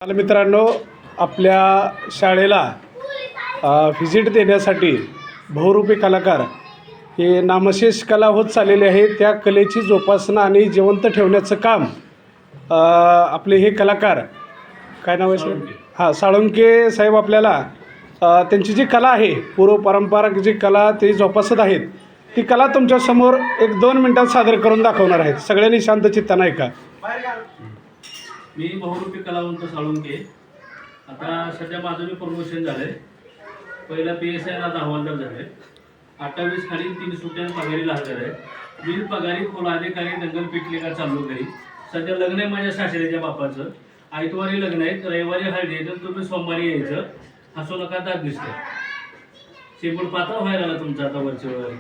मित्रांनो, आपल्या शाळेला व्हिजिट देण्यासाठी बहुरूपी कलाकार हे नामशेष कला होत चाललेले आहे. त्या कलेची जोपासना आणि जिवंत ठेवण्याचं काम आपले हे कलाकार, काय नाव आहे सर? हां, साळुंके साहेब आपल्याला त्यांची जी कला आहे, पूर्वपारंपरिक जी कला ते जोपासत आहेत, ती कला तुमच्यासमोर 1-2 मिनटात सादर करून दाखवणार आहेत. सगळ्यांनी शांत चित्तानं ऐका. मी बहुरूपी कलावंत साळुंके. आता सध्या माझं मी प्रमोशन झालं आहे. पहिला PSI आता हवालदार झालं आहे. 28 खाली 3 सुट्ट्या पगारी लागणार आहे. मी पगारी खोल अधिकारी दंगल पिटले का चालू घरी. सध्या लग्न आहे माझ्या सासऱ्याच्या बापाचं. आयतवारी लग्न आहे, रविवारी हळदी आहे, तर तुम्ही सोमवारी यायचं. हसू नका, दात दिसतं. शेपूट पातळ व्हायला लागला तुमचा आता वरच्यावर.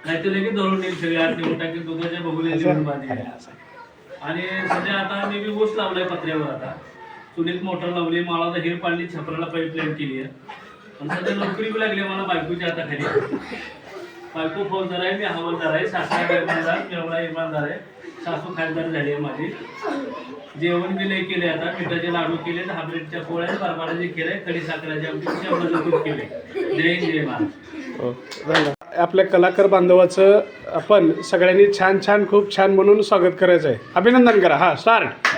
नाहीतर लगेच धरून येईल सगळे आठ निवडून टाकी दुधाच्या बघून आणि सध्या आता मी बी ऊस लावलाय पत्र्यावर. आता चुलीत मोटर लावली, माळाला हिर पाडली, छपराला पाईपलाईन केली आहे. आणि सध्या नोकरी बी लागली मला बायकोच्या हाताखाली. बायको फौजदार आहे, मी हवालदार आहे. सासरा इमानदार, मेवणा इमानदार आहे. सासू खासदार झाली आहे माझी. जेवण बी लई केले. आता मिठाचे लाडू केले, हाबरेटच्या पोळ्या, बारबाराचे केले, कडी साखराचे आमची शेवणाचं दूध केले. जय जय महाराज. आपल्या कलाकार बांधवाचं आपण सगळ्यांनी छान खूप छान म्हणून स्वागत करायचं आहे. अभिनंदन करा. हां, स्टार्ट.